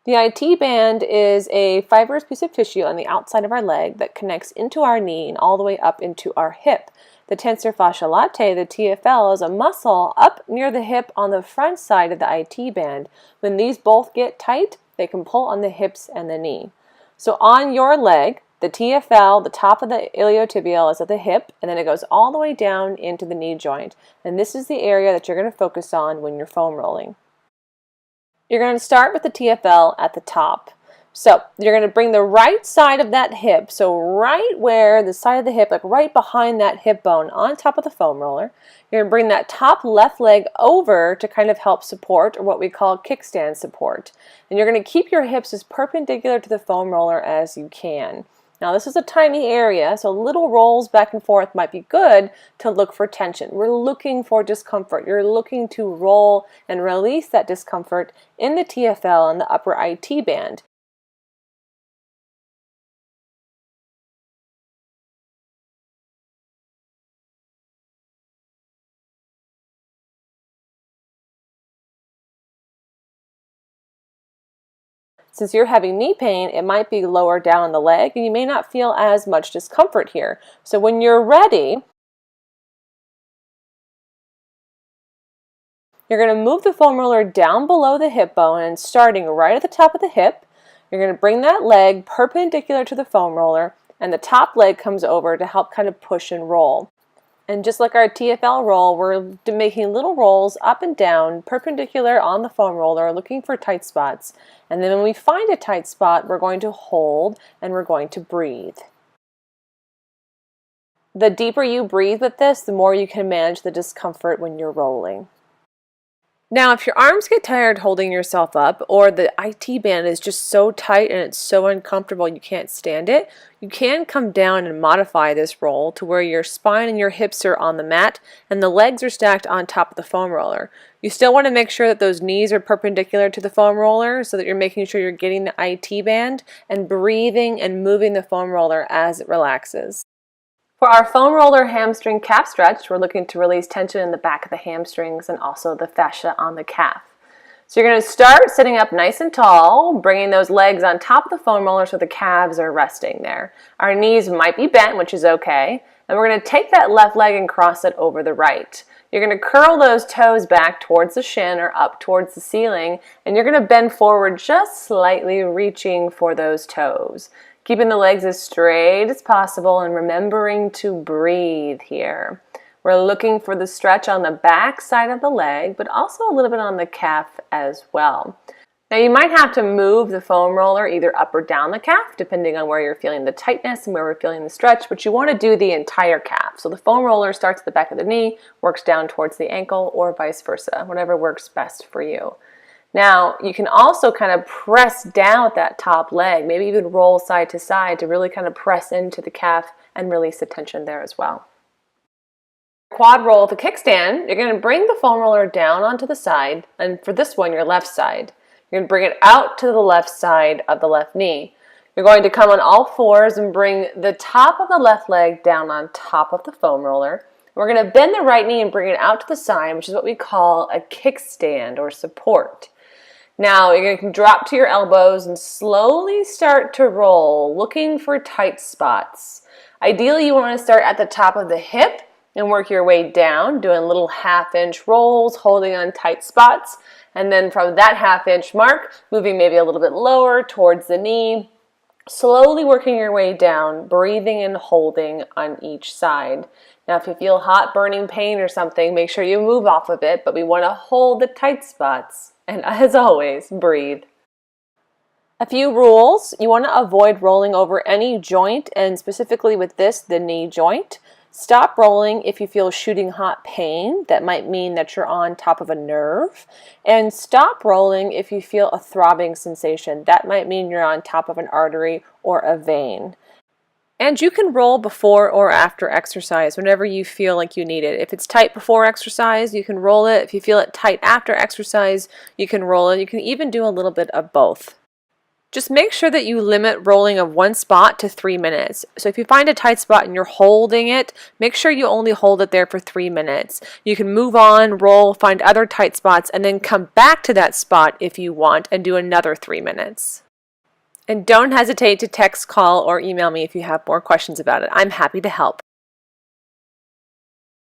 The IT band is a fibrous piece of tissue on the outside of our leg that connects into our knee and all the way up into our hip. The tensor fasciae latae, the TFL, is a muscle up near the hip on the front side of the IT band. When these both get tight, they can pull on the hips and the knee. So on your leg, the TFL, the top of the iliotibial, is at the hip, and then it goes all the way down into the knee joint. And this is the area that you're going to focus on when you're foam rolling. You're going to start with the TFL at the top. So you're going to bring the right side of that hip, so right where the side of the hip, like right behind that hip bone on top of the foam roller. You're going to bring that top left leg over to kind of help support, or what we call kickstand support. And you're going to keep your hips as perpendicular to the foam roller as you can. Now this is a tiny area, so little rolls back and forth might be good to look for tension. We're looking for discomfort. You're looking to roll and release that discomfort in the TFL and the upper IT band. Since you're having knee pain, it might be lower down the leg and you may not feel as much discomfort here. So when you're ready, you're going to move the foam roller down below the hip bone and starting right at the top of the hip, you're going to bring that leg perpendicular to the foam roller and the top leg comes over to help kind of push and roll. And just like our TFL roll, we're making little rolls up and down, perpendicular on the foam roller, looking for tight spots. And then when we find a tight spot, we're going to hold and we're going to breathe. The deeper you breathe with this, the more you can manage the discomfort when you're rolling. Now, if your arms get tired holding yourself up, or the IT band is just so tight and it's so uncomfortable you can't stand it, you can come down and modify this roll to where your spine and your hips are on the mat and the legs are stacked on top of the foam roller. You still want to make sure that those knees are perpendicular to the foam roller so that you're making sure you're getting the IT band and breathing and moving the foam roller as it relaxes. For our foam roller hamstring calf stretch, we're looking to release tension in the back of the hamstrings and also the fascia on the calf. So you're going to start sitting up nice and tall, bringing those legs on top of the foam roller so the calves are resting there. Our knees might be bent, which is okay, and we're going to take that left leg and cross it over the right. You're going to curl those toes back towards the shin or up towards the ceiling, and you're going to bend forward just slightly, reaching for those toes. Keeping the legs as straight as possible and remembering to breathe here. We're looking for the stretch on the back side of the leg, but also a little bit on the calf as well. Now you might have to move the foam roller either up or down the calf, depending on where you're feeling the tightness and where we're feeling the stretch, but you want to do the entire calf. So the foam roller starts at the back of the knee, works down towards the ankle, or vice versa, whatever works best for you. Now, you can also kind of press down with that top leg, maybe even roll side to side to really kind of press into the calf and release the tension there as well. Quad roll with a kickstand, you're going to bring the foam roller down onto the side, and for this one, your left side. You're going to bring it out to the left side of the left knee. You're going to come on all fours and bring the top of the left leg down on top of the foam roller. We're going to bend the right knee and bring it out to the side, which is what we call a kickstand or support. Now you're going to drop to your elbows and slowly start to roll, looking for tight spots. Ideally, you want to start at the top of the hip and work your way down, doing little half-inch rolls, holding on tight spots, and then from that half-inch mark, moving maybe a little bit lower towards the knee, slowly working your way down, breathing and holding on each side. Now, if you feel hot, burning pain or something, make sure you move off of it, but we want to hold the tight spots. And as always, breathe. A few rules. You want to avoid rolling over any joint, and specifically with this, the knee joint. Stop rolling if you feel shooting hot pain. That might mean that you're on top of a nerve. And stop rolling if you feel a throbbing sensation. That might mean you're on top of an artery or a vein. And you can roll before or after exercise, whenever you feel like you need it. If it's tight before exercise, you can roll it. If you feel it tight after exercise, you can roll it. You can even do a little bit of both. Just make sure that you limit rolling of one spot to 3 minutes. So if you find a tight spot and you're holding it, make sure you only hold it there for 3 minutes. You can move on, roll, find other tight spots, and then come back to that spot if you want and do another 3 minutes. And don't hesitate to text, call, or email me if you have more questions about it. I'm happy to help.